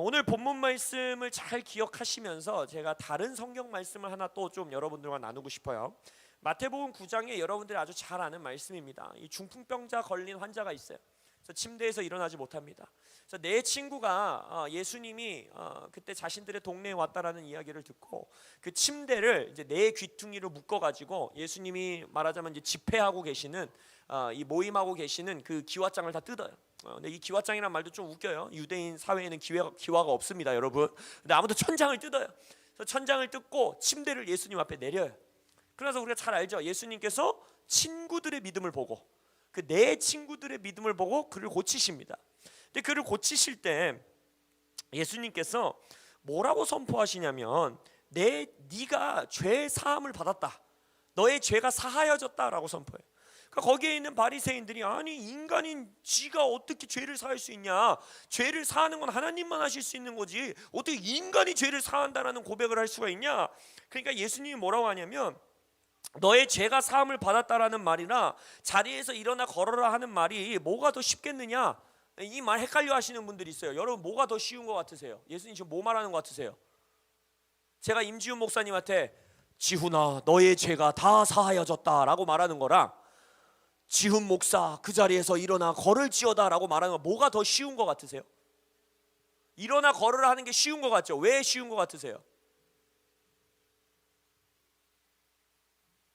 오늘 본문 말씀을 잘 기억하시면서 제가 다른 성경 말씀을 하나 또 좀 여러분들과 나누고 싶어요. 마태복음 9장에 여러분들이 아주 잘 아는 말씀입니다. 이 중풍병자 걸린 환자가 있어요. 그래서 침대에서 일어나지 못합니다. 그래서 내 친구가 예수님이 그때 자신들의 동네에 왔다라는 이야기를 듣고 그 침대를 이제 내 귀퉁이로 묶어가지고 예수님이 말하자면 이제 집회하고 계시는 이 모임하고 계시는 그 기와장을 다 뜯어요. 근데 이 기와장이란 말도 좀 웃겨요. 유대인 사회에는 기와가 없습니다, 여러분. 근데 아무튼 천장을 뜯어요. 그래서 천장을 뜯고 침대를 예수님 앞에 내려요. 그래서 우리가 잘 알죠. 예수님께서 친구들의 믿음을 보고 그 내 친구들의 믿음을 보고 그를 고치십니다. 근데 그를 고치실 때 예수님께서 뭐라고 선포하시냐면 네가 죄 사함을 받았다. 너의 죄가 사하여졌다라고 선포해요. 그러니까 거기에 있는 바리새인들이 아니 인간인 쥐가 어떻게 죄를 사할 수 있냐? 죄를 사하는 건 하나님만 하실 수 있는 거지. 어떻게 인간이 죄를 사한다라는 고백을 할 수가 있냐? 그러니까 예수님이 뭐라고 하냐면 너의 죄가 사함을 받았다라는 말이나 자리에서 일어나 걸어라 하는 말이 뭐가 더 쉽겠느냐? 이 말 헷갈려 하시는 분들이 있어요. 여러분 뭐가 더 쉬운 것 같으세요? 예수님 지금 뭐 말하는 것 같으세요? 제가 임지훈 목사님한테 지훈아 너의 죄가 다 사하여졌다 라고 말하는 거랑 지훈 목사 그 자리에서 일어나 걸을지어다 라고 말하는 거 뭐가 더 쉬운 것 같으세요? 일어나 걸으라 하는 게 쉬운 것 같죠? 왜 쉬운 것 같으세요?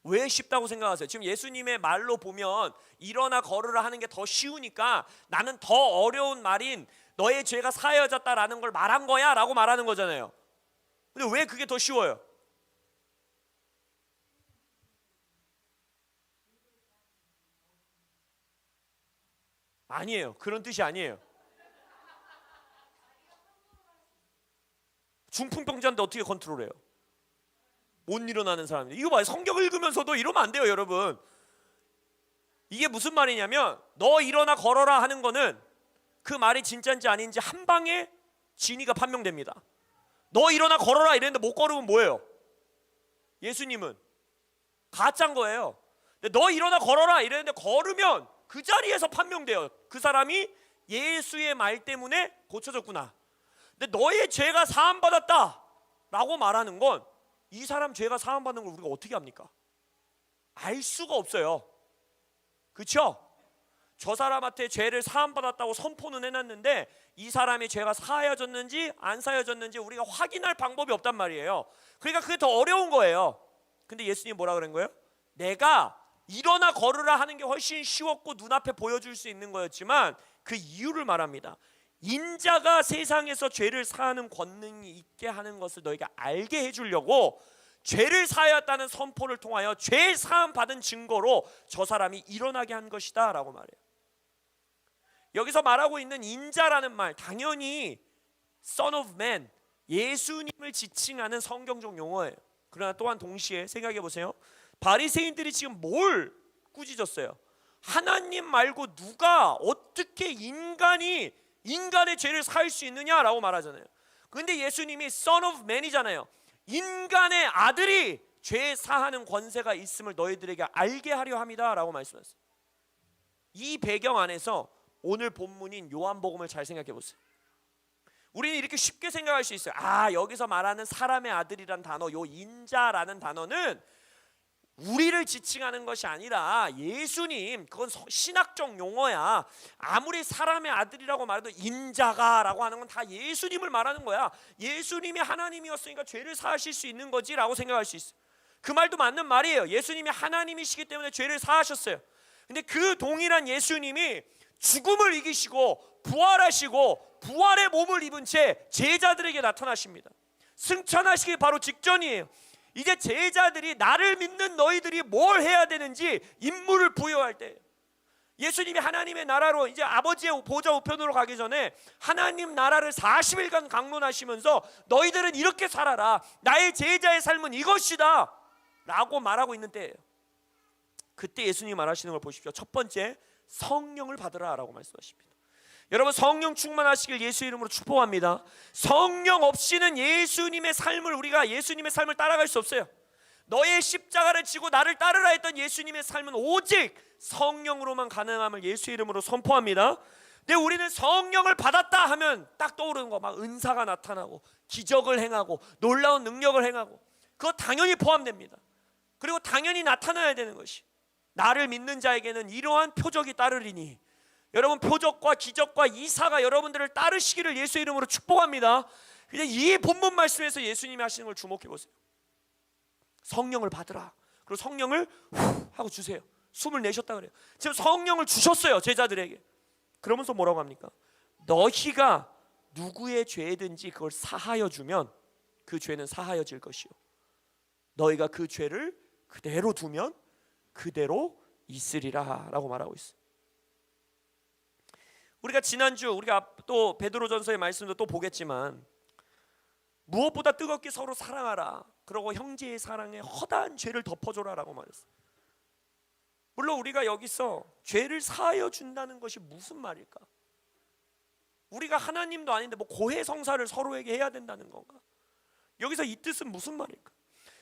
왜 쉽다고 생각하세요? 지금 예수님의 말로 보면 일어나 걸으라 하는 게 더 쉬우니까 나는 더 어려운 말인 너의 죄가 사하여졌다라는 걸 말한 거야 라고 말하는 거잖아요. 근데 왜 그게 더 쉬워요? 아니에요. 그런 뜻이 아니에요. 중풍병자인데 어떻게 컨트롤해요? 못 일어나는 사람인데. 이거 봐요. 성경 읽으면서도 이러면 안 돼요, 여러분. 이게 무슨 말이냐면 너 일어나 걸어라 하는 거는 그 말이 진짜인지 아닌지 한 방에 진위가 판명됩니다. 너 일어나 걸어라 이랬는데 못 걸으면 뭐예요? 예수님은 가짜인 거예요. 근데 너 일어나 걸어라 이랬는데 걸으면 그 자리에서 판명돼요. 그 사람이 예수의 말 때문에 고쳐졌구나. 근데 너의 죄가 사함받았다 라고 말하는 건 이 사람 죄가 사함받는 걸 우리가 어떻게 합니까? 알 수가 없어요. 그렇죠? 저 사람한테 죄를 사함받았다고 선포는 해놨는데 이 사람의 죄가 사하여졌는지 안 사하여졌는지 우리가 확인할 방법이 없단 말이에요. 그러니까 그게 더 어려운 거예요. 근데 예수님이 뭐라 그런 거예요? 내가 일어나 걸으라 하는 게 훨씬 쉬웠고 눈앞에 보여줄 수 있는 거였지만 그 이유를 말합니다. 인자가 세상에서 죄를 사하는 권능이 있게 하는 것을 너희가 알게 해주려고 죄를 사하였다는 선포를 통하여 죄 사함 받은 증거로 저 사람이 일어나게 한 것이다 라고 말해요. 여기서 말하고 있는 인자라는 말 당연히 Son of Man 예수님을 지칭하는 성경적 용어예요. 그러나 또한 동시에 생각해 보세요. 바리새인들이 지금 뭘 꾸짖었어요? 하나님 말고 누가 어떻게 인간의 죄를 사할 수 있느냐라고 말하잖아요. 그런데 예수님이 Son of Man이잖아요. 인간의 아들이 죄 사하는 권세가 있음을 너희들에게 알게 하려 함이다 라고 말씀하셨어요. 이 배경 안에서 오늘 본문인 요한복음을 잘 생각해 보세요. 우리는 이렇게 쉽게 생각할 수 있어요. 여기서 말하는 사람의 아들이란 단어, 요 인자라는 단어는 우리를 지칭하는 것이 아니라 예수님, 그건 신학적 용어야. 아무리 사람의 아들이라고 말해도 인자가 라고 하는 건 다 예수님을 말하는 거야. 예수님이 하나님이었으니까 죄를 사하실 수 있는 거지 라고 생각할 수 있어요. 그 말도 맞는 말이에요. 예수님이 하나님이시기 때문에 죄를 사하셨어요. 근데 그 동일한 예수님이 죽음을 이기시고 부활하시고 부활의 몸을 입은 채 제자들에게 나타나십니다. 승천하시기 바로 직전이에요. 이제 제자들이 나를 믿는 너희들이 뭘 해야 되는지 임무를 부여할 때 예수님이 하나님의 나라로 이제 아버지의 보좌 우편으로 가기 전에 하나님 나라를 40일간 강론하시면서 너희들은 이렇게 살아라. 나의 제자의 삶은 이것이다 라고 말하고 있는 때예요. 그때 예수님이 말하시는 걸 보십시오. 첫 번째, 성령을 받으라 라고 말씀하십니다. 여러분 성령 충만하시길 예수 이름으로 축복합니다. 성령 없이는 예수님의 삶을 따라갈 수 없어요. 너의 십자가를 지고 나를 따르라 했던 예수님의 삶은 오직 성령으로만 가능함을 예수 이름으로 선포합니다. 근데 우리는 성령을 받았다 하면 딱 떠오르는 거 막 은사가 나타나고 기적을 행하고 놀라운 능력을 행하고 그거 당연히 포함됩니다. 그리고 당연히 나타나야 되는 것이 나를 믿는 자에게는 이러한 표적이 따르리니 여러분 표적과 기적과 이사가 여러분들을 따르시기를 예수 이름으로 축복합니다. 근데 이 본문 말씀에서 예수님이 하시는 걸 주목해 보세요. 성령을 받으라. 그리고 성령을 후 하고 주세요. 숨을 내셨다 그래요. 지금 성령을 주셨어요 제자들에게. 그러면서 뭐라고 합니까? 너희가 누구의 죄든지 그걸 사하여 주면 그 죄는 사하여질 것이요 너희가 그 죄를 그대로 두면 그대로 있으리라 라고 말하고 있어요. 우리가 지난주 우리가 또 베드로전서의 말씀도 또 보겠지만 무엇보다 뜨겁게 서로 사랑하라. 그러고 형제의 사랑에 허다한 죄를 덮어줘라 라고 말했어요. 물론 우리가 여기서 죄를 사하여 준다는 것이 무슨 말일까? 우리가 하나님도 아닌데 뭐 고해성사를 서로에게 해야 된다는 건가? 여기서 이 뜻은 무슨 말일까?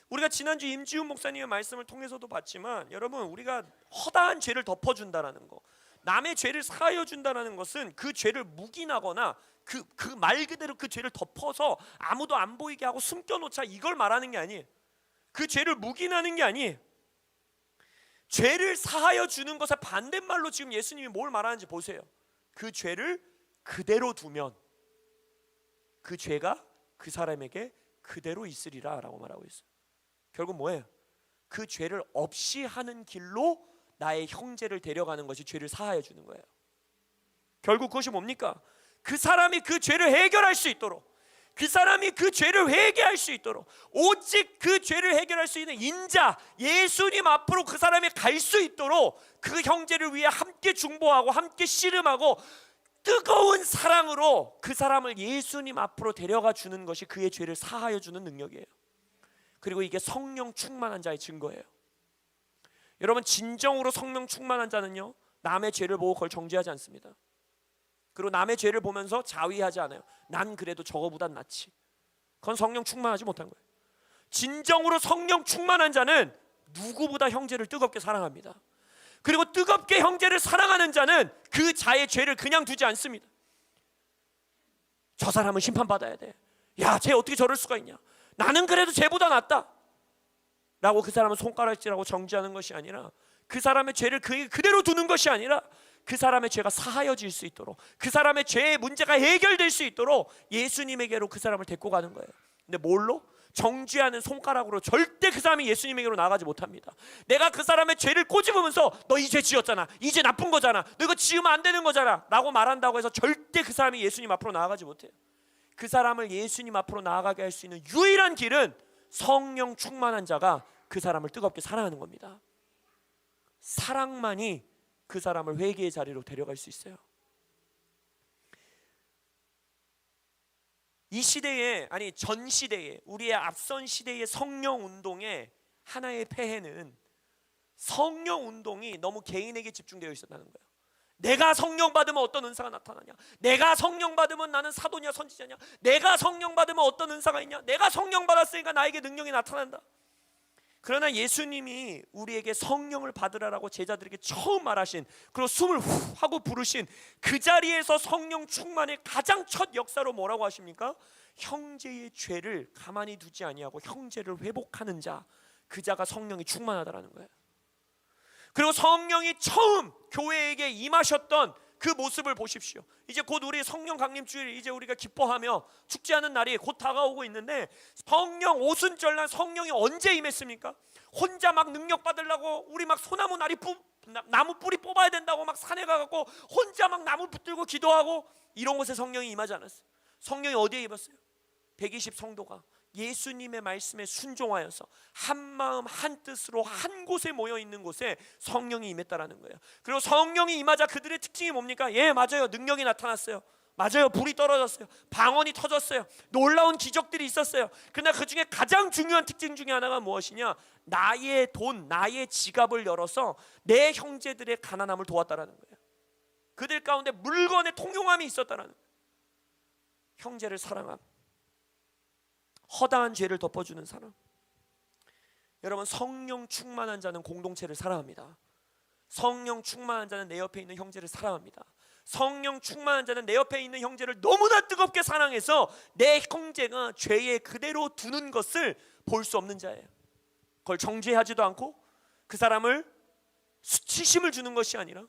우리가 지난주 임지훈 목사님의 말씀을 통해서도 봤지만 여러분 우리가 허다한 죄를 덮어준다는 거 남의 죄를 사하여 준다는 것은 그 죄를 묵인하거나 그 말 그대로 그 죄를 덮어서 아무도 안 보이게 하고 숨겨놓자 이걸 말하는 게 아니에요. 그 죄를 묵인하는 게 아니에요. 죄를 사하여 주는 것의 반대말로 지금 예수님이 뭘 말하는지 보세요. 그 죄를 그대로 두면 그 죄가 그 사람에게 그대로 있으리라 라고 말하고 있어요. 결국 뭐예요? 그 죄를 없이 하는 길로 나의 형제를 데려가는 것이 죄를 사하여 주는 거예요. 결국 그것이 뭡니까? 그 사람이 그 죄를 해결할 수 있도록 그 사람이 그 죄를 회개할 수 있도록 오직 그 죄를 해결할 수 있는 인자 예수님 앞으로 그 사람이 갈 수 있도록 그 형제를 위해 함께 중보하고 함께 씨름하고 뜨거운 사랑으로 그 사람을 예수님 앞으로 데려가 주는 것이 그의 죄를 사하여 주는 능력이에요. 그리고 이게 성령 충만한 자의 증거예요. 여러분 진정으로 성령 충만한 자는요 남의 죄를 보고 그걸 정죄하지 않습니다. 그리고 남의 죄를 보면서 자위하지 않아요. 난 그래도 저거보단 낫지. 그건 성령 충만하지 못한 거예요. 진정으로 성령 충만한 자는 누구보다 형제를 뜨겁게 사랑합니다. 그리고 뜨겁게 형제를 사랑하는 자는 그 자의 죄를 그냥 두지 않습니다. 저 사람은 심판받아야 돼. 야, 쟤 어떻게 저럴 수가 있냐. 나는 그래도 쟤보다 낫다 라고 그 사람은 손가락질하고 정죄하는 것이 아니라 그 사람의 죄를 그대로 두는 것이 아니라 그 사람의 죄가 사하여질 수 있도록 그 사람의 죄의 문제가 해결될 수 있도록 예수님에게로 그 사람을 데리고 가는 거예요. 근데 뭘로? 정죄하는 손가락으로 절대 그 사람이 예수님에게로 나가지 못합니다. 내가 그 사람의 죄를 꼬집으면서 너 이 죄 지었잖아, 이 죄 나쁜 거잖아, 너 이거 지으면 안 되는 거잖아 라고 말한다고 해서 절대 그 사람이 예수님 앞으로 나아가지 못해요. 그 사람을 예수님 앞으로 나아가게 할 수 있는 유일한 길은 성령 충만한 자가 그 사람을 뜨겁게 사랑하는 겁니다. 사랑만이 그 사람을 회개의 자리로 데려갈 수 있어요. 이 시대에 아니 전 시대에 우리의 앞선 시대의 성령 운동의 하나의 폐해는 성령 운동이 너무 개인에게 집중되어 있었다는 거예요. 내가 성령 받으면 어떤 은사가 나타나냐, 내가 성령 받으면 나는 사도냐 선지자냐, 내가 성령 받으면 어떤 은사가 있냐, 내가 성령 받았으니까 나에게 능력이 나타난다. 그러나 예수님이 우리에게 성령을 받으라라고 제자들에게 처음 말하신, 그리고 숨을 후 하고 부르신 그 자리에서 성령 충만의 가장 첫 역사로 뭐라고 하십니까? 형제의 죄를 가만히 두지 아니하고 형제를 회복하는 자, 그 자가 성령이 충만하다라는 거예요. 그리고 성령이 처음 교회에게 임하셨던 그 모습을 보십시오. 이제 곧 우리 성령 강림주일 이제 우리가 기뻐하며 축제하는 날이 곧 다가오고 있는데, 성령 오순절날 성령이 언제 임했습니까? 혼자 막 능력 받으려고 우리 막 소나무 나무 뿌리 뽑아야 된다고 막 산에 가갖고 혼자 막 나무 붙들고 기도하고 이런 곳에 성령이 임하지 않았어요. 성령이 어디에 임했어요? 120 성도가 예수님의 말씀에 순종하여서 한 마음 한 뜻으로 한 곳에 모여 있는 곳에 성령이 임했다라는 거예요. 그리고 성령이 임하자 그들의 특징이 뭡니까? 예, 맞아요. 능력이 나타났어요. 맞아요. 불이 떨어졌어요. 방언이 터졌어요. 놀라운 기적들이 있었어요. 그러나 그 중에 가장 중요한 특징 중에 하나가 무엇이냐? 나의 돈, 나의 지갑을 열어서 내 형제들의 가난함을 도왔다라는 거예요. 그들 가운데 물건의 통용함이 있었다라는 거예요. 형제를 사랑함, 허다한 죄를 덮어주는 사람. 여러분, 성령 충만한 자는 공동체를 사랑합니다. 성령 충만한 자는 내 옆에 있는 형제를 사랑합니다. 성령 충만한 자는 내 옆에 있는 형제를 너무나 뜨겁게 사랑해서 내 형제가 죄에 그대로 두는 것을 볼 수 없는 자예요. 그걸 정죄하지도 않고 그 사람을 수치심을 주는 것이 아니라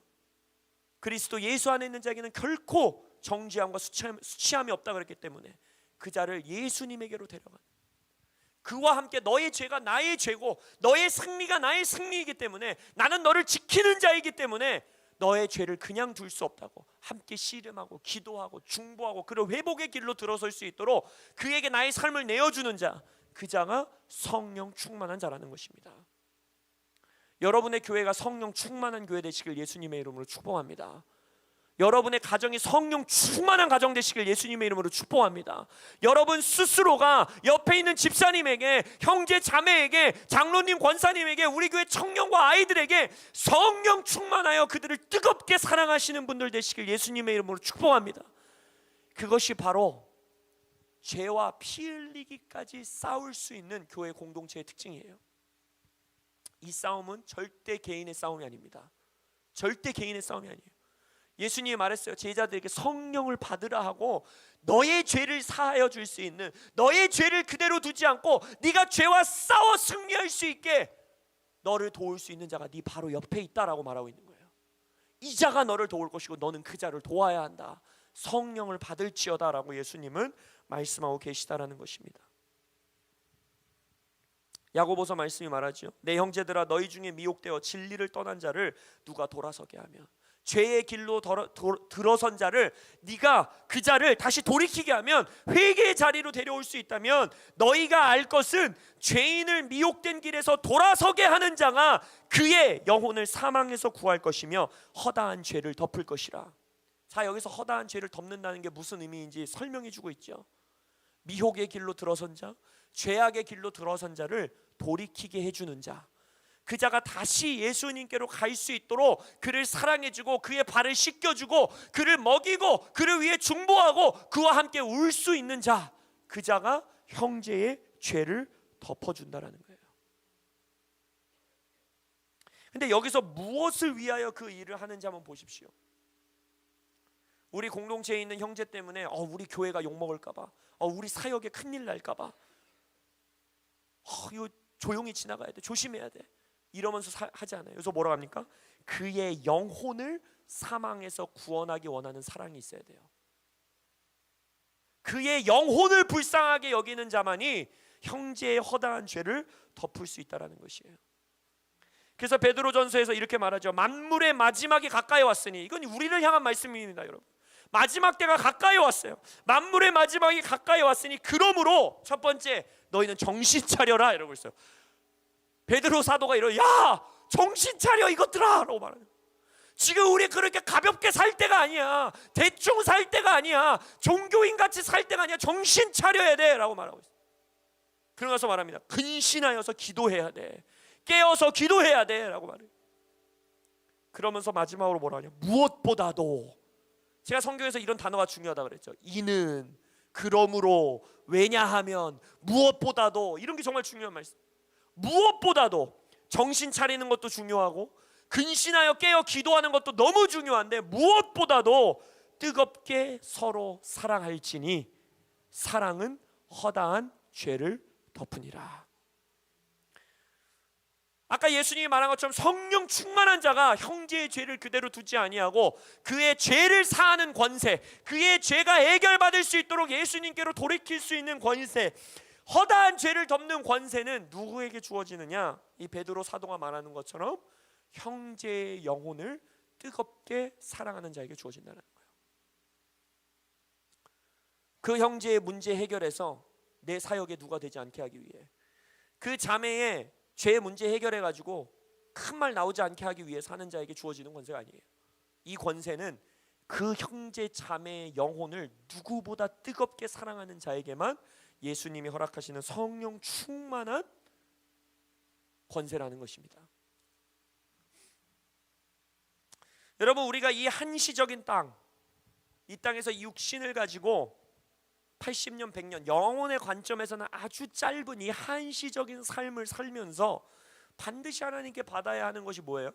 그리스도 예수 안에 있는 자에게는 결코 정죄함과 수치함이 없다 그랬기 때문에 그 자를 예수님에게로 데려가는, 그와 함께 너의 죄가 나의 죄고 너의 승리가 나의 승리이기 때문에 나는 너를 지키는 자이기 때문에 너의 죄를 그냥 둘 수 없다고 함께 씨름하고 기도하고 중보하고 그를 회복의 길로 들어설 수 있도록 그에게 나의 삶을 내어주는 자, 그 자가 성령 충만한 자라는 것입니다. 여러분의 교회가 성령 충만한 교회 되시길 예수님의 이름으로 축복합니다. 여러분의 가정이 성령 충만한 가정 되시길 예수님의 이름으로 축복합니다. 여러분 스스로가 옆에 있는 집사님에게, 형제 자매에게, 장로님 권사님에게, 우리 교회 청년과 아이들에게 성령 충만하여 그들을 뜨겁게 사랑하시는 분들 되시길 예수님의 이름으로 축복합니다. 그것이 바로 죄와 피 흘리기까지 싸울 수 있는 교회 공동체의 특징이에요. 이 싸움은 절대 개인의 싸움이 아닙니다. 절대 개인의 싸움이 아니에요. 예수님이 말했어요. 제자들에게 성령을 받으라 하고 너의 죄를 사하여 줄 수 있는, 너의 죄를 그대로 두지 않고 네가 죄와 싸워 승리할 수 있게 너를 도울 수 있는 자가 네 바로 옆에 있다라고 말하고 있는 거예요. 이 자가 너를 도울 것이고 너는 그 자를 도와야 한다. 성령을 받을지어다라고 예수님은 말씀하고 계시다라는 것입니다. 야고보서 말씀이 말하죠. 내 형제들아, 너희 중에 미혹되어 진리를 떠난 자를 누가 돌아서게 하며, 죄의 길로 들어선 자를, 네가 그 자를 다시 돌이키게 하면, 회개의 자리로 데려올 수 있다면 너희가 알 것은 죄인을 미혹된 길에서 돌아서게 하는 자가 그의 영혼을 사망에서 구할 것이며 허다한 죄를 덮을 것이라. 자, 여기서 허다한 죄를 덮는다는 게 무슨 의미인지 설명해 주고 있죠. 미혹의 길로 들어선 자, 죄악의 길로 들어선 자를 돌이키게 해주는 자, 그 자가 다시 예수님께로 갈 수 있도록 그를 사랑해주고 그의 발을 씻겨주고 그를 먹이고 그를 위해 중보하고 그와 함께 울 수 있는 자, 그 자가 형제의 죄를 덮어준다라는 거예요. 근데 여기서 무엇을 위하여 그 일을 하는지 한번 보십시오. 우리 공동체에 있는 형제 때문에 우리 교회가 욕먹을까봐, 우리 사역에 큰일 날까봐, 이거 조용히 지나가야 돼, 조심해야 돼, 이러면서 하지 않아요. 그래서 뭐라고 합니까? 그의 영혼을 사망에서 구원하기 원하는 사랑이 있어야 돼요. 그의 영혼을 불쌍하게 여기는 자만이 형제의 허다한 죄를 덮을 수 있다는 것이에요. 그래서 베드로전서에서 이렇게 말하죠. 만물의 마지막이 가까이 왔으니, 이건 우리를 향한 말씀입니다. 여러분, 마지막 때가 가까이 왔어요. 만물의 마지막이 가까이 왔으니 그러므로 첫 번째, 너희는 정신 차려라 이러고 있어요. 베드로 사도가 이러, 야 정신 차려 이것들아 라고 말해요. 지금 우리 그렇게 가볍게 살 때가 아니야. 대충 살 때가 아니야. 종교인같이 살 때가 아니야. 정신 차려야 돼 라고 말하고 있어요. 그러면서 말합니다. 근신하여서 기도해야 돼, 깨어서 기도해야 돼 라고 말해요. 그러면서 마지막으로 뭐라 하냐, 무엇보다도. 제가 성경에서 이런 단어가 중요하다고 그랬죠. 이는, 그러므로, 왜냐하면, 무엇보다도, 이런 게 정말 중요한 말씀. 무엇보다도 정신 차리는 것도 중요하고 근신하여 깨어 기도하는 것도 너무 중요한데, 무엇보다도 뜨겁게 서로 사랑할지니 사랑은 허다한 죄를 덮으니라. 아까 예수님이 말한 것처럼 성령 충만한 자가 형제의 죄를 그대로 두지 아니하고 그의 죄를 사하는 권세, 그의 죄가 해결받을 수 있도록 예수님께로 돌이킬 수 있는 권세, 허다한 죄를 덮는 권세는 누구에게 주어지느냐? 이 베드로 사도가 말하는 것처럼 형제의 영혼을 뜨겁게 사랑하는 자에게 주어진다는 거예요. 그 형제의 문제 해결해서 내 사역에 누가 되지 않게 하기 위해, 그 자매의 죄 문제 해결해가지고 큰 말 나오지 않게 하기 위해 사는 자에게 주어지는 권세가 아니에요. 이 권세는 그 형제 자매의 영혼을 누구보다 뜨겁게 사랑하는 자에게만 예수님이 허락하시는 성령 충만한 권세라는 것입니다. 여러분, 우리가 이 한시적인 땅, 이 땅에서 이 육신을 가지고 80년, 100년, 영혼의 관점에서는 아주 짧은 이 한시적인 삶을 살면서 반드시 하나님께 받아야 하는 것이 뭐예요?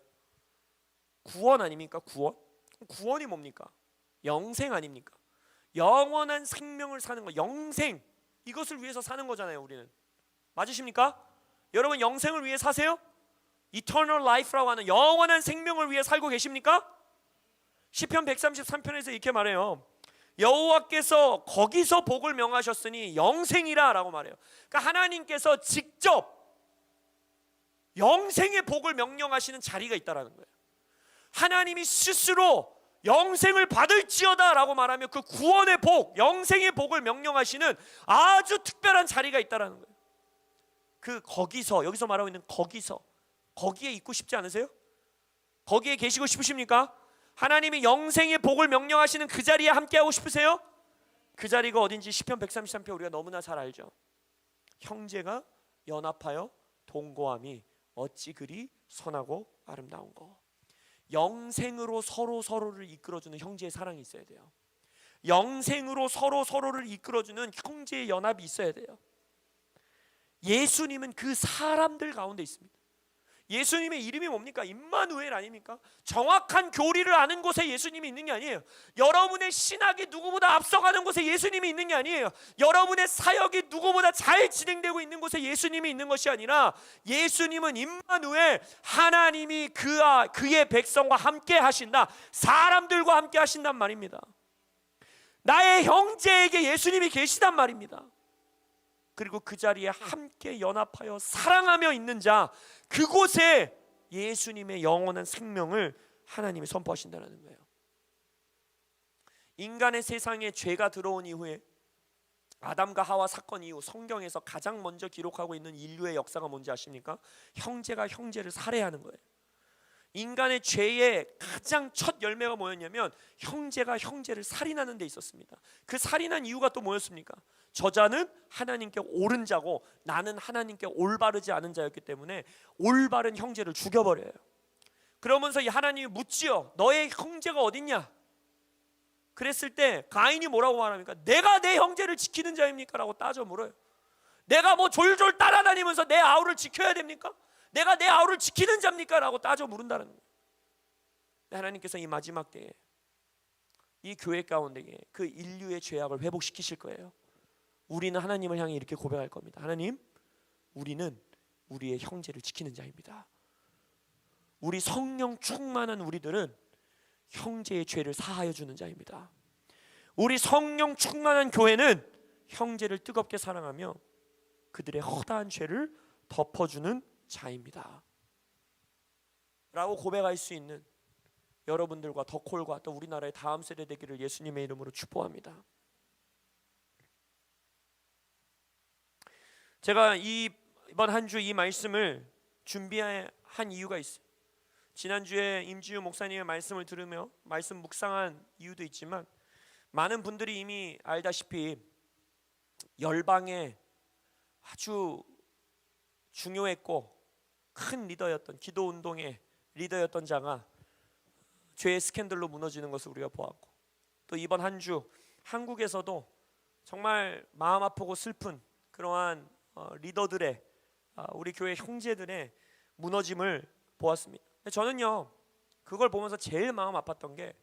구원 아닙니까? 구원? 구원이 뭡니까? 영생 아닙니까? 영원한 생명을 사는 거, 영생, 이것을 위해서 사는 거잖아요. 우리는 맞으십니까? 여러분 영생을 위해 사세요? Eternal life라고 하는 영원한 생명을 위해 살고 계십니까? 시편 133편에서 이렇게 말해요. 여호와께서 거기서 복을 명하셨으니 영생이라 라고 말해요. 그러니까 하나님께서 직접 영생의 복을 명령하시는 자리가 있다라는 거예요. 하나님이 스스로 영생을 받을지어다 라고 말하면 그 구원의 복, 영생의 복을 명령하시는 아주 특별한 자리가 있다라는 거예요. 그 거기서, 여기서 말하고 있는 거기서, 거기에 있고 싶지 않으세요? 거기에 계시고 싶으십니까? 하나님이 영생의 복을 명령하시는 그 자리에 함께하고 싶으세요? 그 자리가 어딘지 시편 133편 우리가 너무나 잘 알죠. 형제가 연합하여 동거함이 어찌 그리 선하고 아름다운 거. 영생으로 서로를 이끌어주는 형제의 사랑이 있어야 돼요. 영생으로 서로를 이끌어주는 형제의 연합이 있어야 돼요. 예수님은 그 사람들 가운데 있습니다. 예수님의 이름이 뭡니까? 임마누엘 아닙니까? 정확한 교리를 아는 곳에 예수님이 있는 게 아니에요. 여러분의 신학이 누구보다 앞서가는 곳에 예수님이 있는 게 아니에요. 여러분의 사역이 누구보다 잘 진행되고 있는 곳에 예수님이 있는 것이 아니라 예수님은 임마누엘, 하나님이 그의 백성과 함께 하신다. 사람들과 함께 하신단 말입니다. 나의 형제에게 예수님이 계시단 말입니다. 그리고 그 자리에 함께 연합하여 사랑하며 있는 자, 그곳에 예수님의 영원한 생명을 하나님이 선포하신다는 거예요. 인간의 세상에 죄가 들어온 이후에 아담과 하와 사건 이후 성경에서 가장 먼저 기록하고 있는 인류의 역사가 뭔지 아십니까? 형제가 형제를 살해하는 거예요. 인간의 죄의 가장 첫 열매가 뭐였냐면 형제가 형제를 살인하는 데 있었습니다. 그 살인한 이유가 또 뭐였습니까? 저자는 하나님께 옳은 자고 나는 하나님께 올바르지 않은 자였기 때문에 올바른 형제를 죽여버려요. 그러면서 이 하나님이 묻지요. 너의 형제가 어딨냐? 그랬을 때 가인이 뭐라고 말합니까? 내가 내 형제를 지키는 자입니까? 라고 따져 물어요. 내가 뭐 졸졸 따라다니면서 내 아우를 지켜야 됩니까? 내가 내 아우를 지키는 자입니까? 라고 따져 물은다는 거예요. 하나님께서 이 마지막 때에 이 교회 가운데 그 인류의 죄악을 회복시키실 거예요. 우리는 하나님을 향해 이렇게 고백할 겁니다. 하나님, 우리는 우리의 형제를 지키는 자입니다. 우리 성령 충만한 우리들은 형제의 죄를 사하여 주는 자입니다. 우리 성령 충만한 교회는 형제를 뜨겁게 사랑하며 그들의 허다한 죄를 덮어주는 자입니다. 라고 고백할 수 있는 여러분들과 더콜과 또 우리나라의 다음 세대 되기를 예수님의 이름으로 축복합니다. 제가 이번 한 주 이 말씀을 준비한 이유가 있어요. 지난주에 임지우 목사님의 말씀을 들으며 말씀 묵상한 이유도 있지만 많은 분들이 이미 알다시피 열방의 아주 중요했고 큰 리더였던 기도운동의 리더였던 자가 죄의 스캔들로 무너지는 것을 우리가 보았고 또 이번 한 주 한국에서도 정말 마음 아프고 슬픈 그러한 리더들의 우리 교회 형제들의 무너짐을 보았습니다. 저는요 그걸 보면서 제일 마음 아팠던 게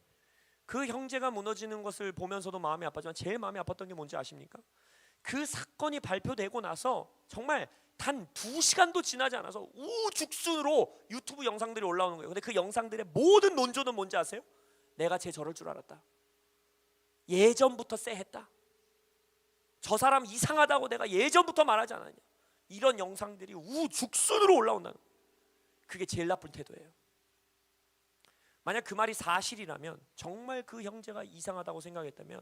그 형제가 무너지는 것을 보면서도 마음이 아팠지만 제일 마음이 아팠던 게 뭔지 아십니까? 그 사건이 발표되고 나서 정말 단 2시간도 지나지 않아서 우죽순으로 유튜브 영상들이 올라오는 거예요. 근데 그 영상들의 모든 논조는 뭔지 아세요? 내가 쟤 저럴 줄 알았다. 예전부터 쎄했다. 저 사람 이상하다고 내가 예전부터 말하지 않았냐. 이런 영상들이 우죽순으로 올라온다는 거예요. 그게 제일 나쁜 태도예요. 만약 그 말이 사실이라면 정말 그 형제가 이상하다고 생각했다면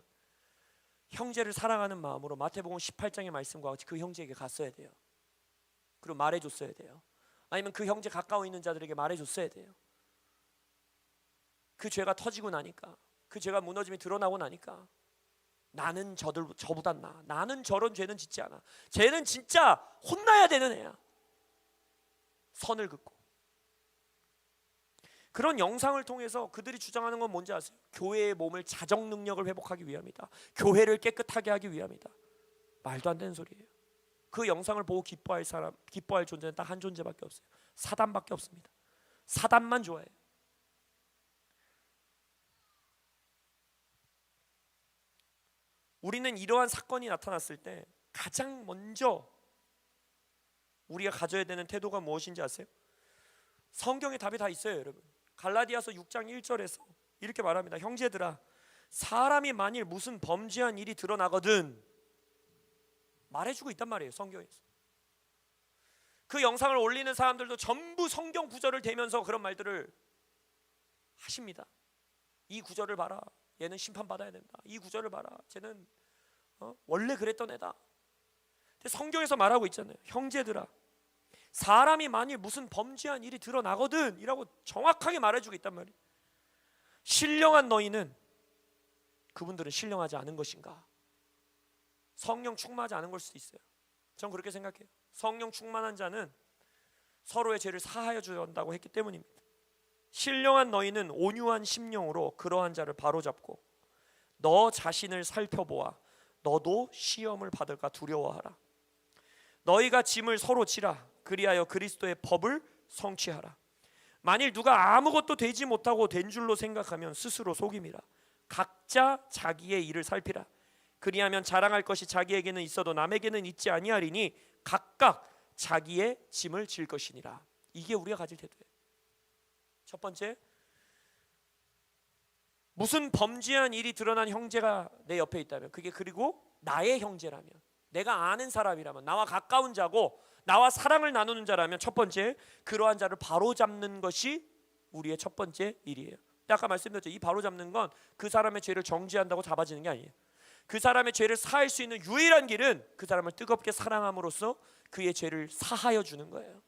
형제를 사랑하는 마음으로 마태복음 18장의 말씀과 같이 그 형제에게 갔어야 돼요. 그리고 말해줬어야 돼요. 아니면 그 형제 가까워 있는 자들에게 말해줬어야 돼요. 그 죄가 터지고 나니까 그 죄가 무너짐이 드러나고 나니까 나는 저보단 나아. 나는 저런 죄는 짓지 않아. 쟤는 진짜 혼나야 되는 애야. 선을 긋고. 그런 영상을 통해서 그들이 주장하는 건 뭔지 아세요? 교회의 몸을 자정 능력을 회복하기 위함이다. 교회를 깨끗하게 하기 위함이다. 말도 안 되는 소리예요. 그 영상을 보고 기뻐할 사람, 기뻐할 존재는 딱 한 존재밖에 없어요. 사단밖에 없습니다. 사단만 좋아해요. 우리는 이러한 사건이 나타났을 때 가장 먼저 우리가 가져야 되는 태도가 무엇인지 아세요? 성경에 답이 다 있어요, 여러분. 갈라디아서 6장 1절에서 이렇게 말합니다. 형제들아, 사람이 만일 무슨 범죄한 일이 드러나거든 말해주고 있단 말이에요, 성경에서. 그 영상을 올리는 사람들도 전부 성경 구절을 대면서 그런 말들을 하십니다. 이 구절을 봐라, 얘는 심판받아야 된다. 이 구절을 봐라, 쟤는 원래 그랬던 애다. 근데 성경에서 말하고 있잖아요. 형제들아, 사람이 만일 무슨 범죄한 일이 드러나거든 이라고 정확하게 말해주고 있단 말이에요. 신령한 너희는, 그분들은 신령하지 않은 것인가? 성령 충만하지 않은 걸 수도 있어요. 전 그렇게 생각해요. 성령 충만한 자는 서로의 죄를 사하여 준다고 했기 때문입니다. 신령한 너희는 온유한 심령으로 그러한 자를 바로잡고 너 자신을 살펴보아 너도 시험을 받을까 두려워하라. 너희가 짐을 서로 지라. 그리하여 그리스도의 법을 성취하라. 만일 누가 아무것도 되지 못하고 된 줄로 생각하면 스스로 속임이라. 각자 자기의 일을 살피라. 그리하면 자랑할 것이 자기에게는 있어도 남에게는 있지 아니하리니 각각 자기의 짐을 질 것이니라. 이게 우리가 가질 태도예요. 첫 번째, 무슨 범죄한 일이 드러난 형제가 내 옆에 있다면, 그게 그리고 나의 형제라면, 내가 아는 사람이라면, 나와 가까운 자고 나와 사랑을 나누는 자라면, 첫 번째, 그러한 자를 바로잡는 것이 우리의 첫 번째 일이에요. 아까 말씀드렸죠. 이 바로잡는 건 그 사람의 죄를 정죄한다고 잡아지는 게 아니에요. 그 사람의 죄를 사할 수 있는 유일한 길은 그 사람을 뜨겁게 사랑함으로써 그의 죄를 사하여 주는 거예요.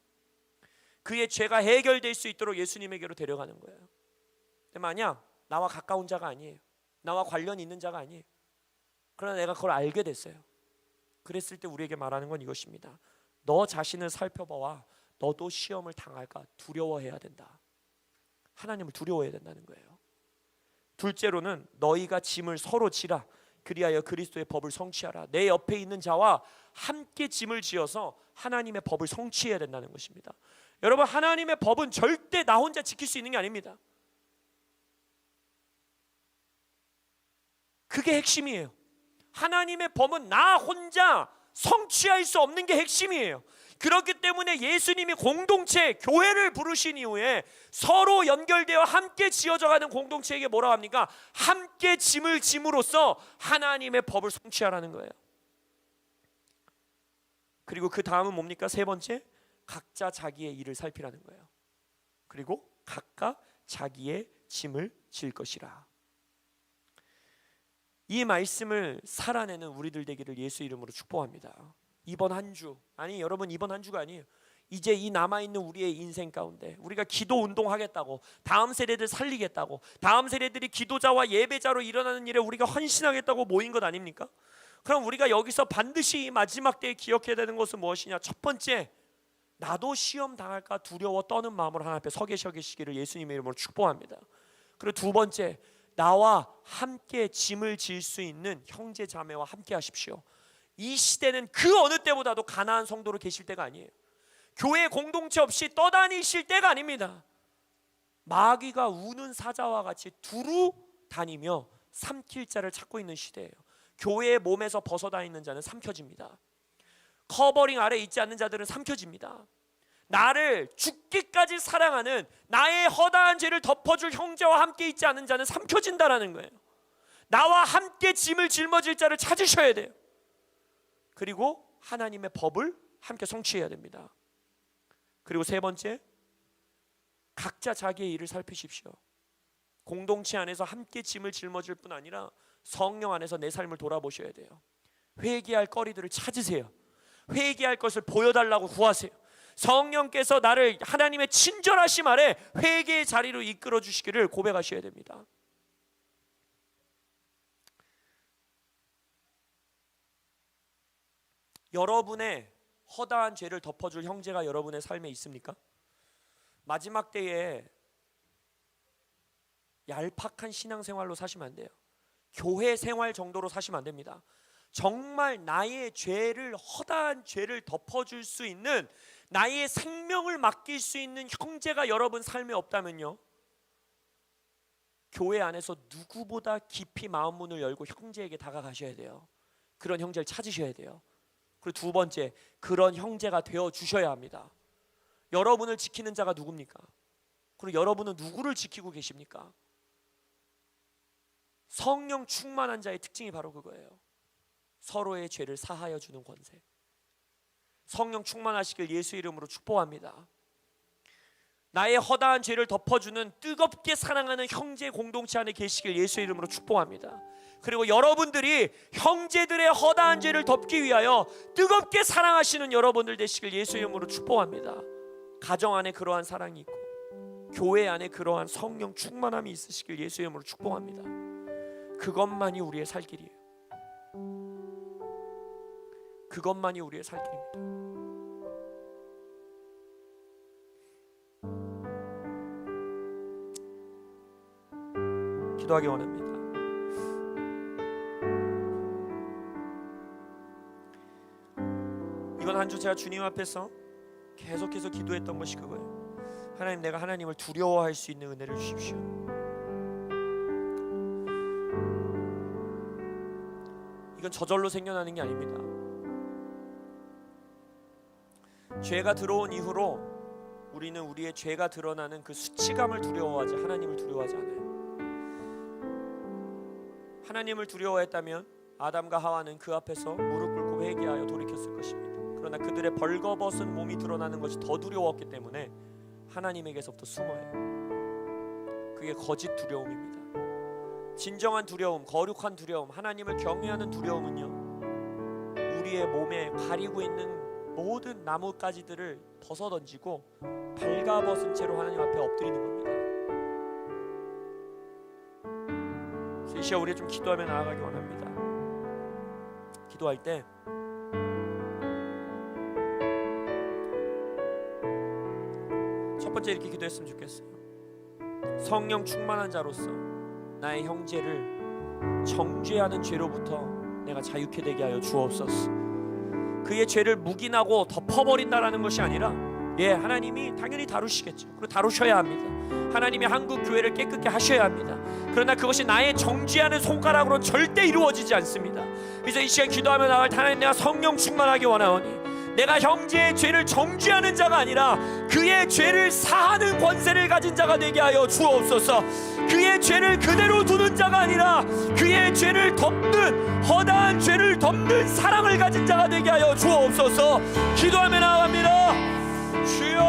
그의 죄가 해결될 수 있도록 예수님에게로 데려가는 거예요. 근데 만약 나와 가까운 자가 아니에요, 나와 관련이 있는 자가 아니에요, 그러나 내가 그걸 알게 됐어요. 그랬을 때 우리에게 말하는 건 이것입니다. 너 자신을 살펴봐와 너도 시험을 당할까 두려워해야 된다. 하나님을 두려워해야 된다는 거예요. 둘째로는 너희가 짐을 서로 지라. 그리하여 그리스도의 법을 성취하라. 내 옆에 있는 자와 함께 짐을 지어서 하나님의 법을 성취해야 된다는 것입니다. 여러분, 하나님의 법은 절대 나 혼자 지킬 수 있는 게 아닙니다. 그게 핵심이에요. 하나님의 법은 나 혼자 성취할 수 없는 게 핵심이에요. 그렇기 때문에 예수님이 공동체, 교회를 부르신 이후에 서로 연결되어 함께 지어져가는 공동체에게 뭐라고 합니까? 함께 짐을 짐으로써 하나님의 법을 성취하라는 거예요. 그리고 그 다음은 뭡니까? 세 번째, 각자 자기의 일을 살피라는 거예요. 그리고 각각 자기의 짐을 질 것이라. 이 말씀을 살아내는 우리들 되기를 예수 이름으로 축복합니다. 이번 한 주, 아니 여러분, 이번 한 주가 아니에요. 이제 이 남아있는 우리의 인생 가운데 우리가 기도 운동하겠다고, 다음 세대들 살리겠다고, 다음 세대들이 기도자와 예배자로 일어나는 일에 우리가 헌신하겠다고 모인 것 아닙니까? 그럼 우리가 여기서 반드시 이 마지막 때에 기억해야 되는 것은 무엇이냐? 첫 번째, 나도 시험 당할까 두려워 떠는 마음으로 하나님 앞에 서 계시기를 예수님의 이름으로 축복합니다. 그리고 두 번째, 나와 함께 짐을 질 수 있는 형제 자매와 함께 하십시오. 이 시대는 그 어느 때보다도 가난한 성도로 계실 때가 아니에요. 교회 공동체 없이 떠다니실 때가 아닙니다. 마귀가 우는 사자와 같이 두루 다니며 삼킬 자를 찾고 있는 시대예요. 교회의 몸에서 벗어다니는 자는 삼켜집니다. 커버링 아래 있지 않는 자들은 삼켜집니다. 나를 죽기까지 사랑하는, 나의 허다한 죄를 덮어줄 형제와 함께 있지 않은 자는 삼켜진다라는 거예요. 나와 함께 짐을 짊어질 자를 찾으셔야 돼요. 그리고 하나님의 법을 함께 성취해야 됩니다. 그리고 세 번째, 각자 자기의 일을 살피십시오. 공동체 안에서 함께 짐을 짊어질 뿐 아니라 성령 안에서 내 삶을 돌아보셔야 돼요. 회개할 거리들을 찾으세요. 회개할 것을 보여달라고 구하세요. 성령께서 나를 하나님의 친절하심 아래 회개의 자리로 이끌어 주시기를 고백하셔야 됩니다. 여러분의 허다한 죄를 덮어줄 형제가 여러분의 삶에 있습니까? 마지막 때에 얄팍한 신앙생활로 사시면 안 돼요. 교회 생활 정도로 사시면 안 됩니다. 정말 나의 죄를, 허다한 죄를 덮어줄 수 있는, 나의 생명을 맡길 수 있는 형제가 여러분 삶에 없다면요, 교회 안에서 누구보다 깊이 마음 문을 열고 형제에게 다가가셔야 돼요. 그런 형제를 찾으셔야 돼요. 그리고 두 번째, 그런 형제가 되어 주셔야 합니다. 여러분을 지키는 자가 누굽니까? 그리고 여러분은 누구를 지키고 계십니까? 성령 충만한 자의 특징이 바로 그거예요. 서로의 죄를 사하여 주는 권세. 성령 충만하시길 예수 이름으로 축복합니다. 나의 허다한 죄를 덮어주는 뜨겁게 사랑하는 형제 공동체 안에 계시길 예수 이름으로 축복합니다. 그리고 여러분들이 형제들의 허다한 죄를 덮기 위하여 뜨겁게 사랑하시는 여러분들 되시길 예수 이름으로 축복합니다. 가정 안에 그러한 사랑이 있고 교회 안에 그러한 성령 충만함이 있으시길 예수 이름으로 축복합니다. 그것만이 우리의 살 길이에요. 그것만이 우리의 살 길입니다. 기도하기 원합니다. 이번 한 주 제가 주님 앞에서 계속해서 기도했던 것이 그거예요. 하나님, 내가 하나님을 두려워할 수 있는 은혜를 주십시오. 이건 저절로 생겨나는 게 아닙니다. 죄가 들어온 이후로 우리는 우리의 죄가 드러나는 그 수치감을 두려워하지 하나님을 두려워하지 않아요. 하나님을 두려워했다면 아담과 하와는 그 앞에서 무릎 꿇고 회개하여 돌이켰을 것입니다. 그러나 그들의 벌거벗은 몸이 드러나는 것이 더 두려웠기 때문에 하나님에게서부터 숨어요. 그게 거짓 두려움입니다. 진정한 두려움, 거룩한 두려움, 하나님을 경외하는 두려움은요, 우리의 몸에 가리고 있는 모든 나뭇가지들을 벗어던지고 발가벗은 채로 하나님 앞에 엎드리는 겁니다. 이 시간 우리 좀 기도하며 나아가기 원합니다. 기도할 때 첫 번째 이렇게 기도했으면 좋겠어요. 성령 충만한 자로서 나의 형제를 정죄하는 죄로부터 내가 자유케 되게 하여 주옵소서. 그의 죄를 묵인하고 덮어버린다라는 것이 아니라, 하나님이 당연히 다루시겠죠. 그리고 다루셔야 합니다. 하나님이 한국 교회를 깨끗게 하셔야 합니다. 그러나 그것이 나의 정죄하는 손가락으로 절대 이루어지지 않습니다. 그래서 이 시간 기도하며 나갈 때, 하나님, 내가 성령 충만하기 원하오니 내가 형제의 죄를 정죄하는 자가 아니라 그의 죄를 사하는 권세를 가진 자가 되게 하여 주옵소서. 그의 죄를 그대로 두는 자가 아니라 그의 죄를 덮는, 허다한 죄를 덮는 사랑을 가진 자가 되게 하여 주옵소서. 기도하며 나아갑니다. 주여,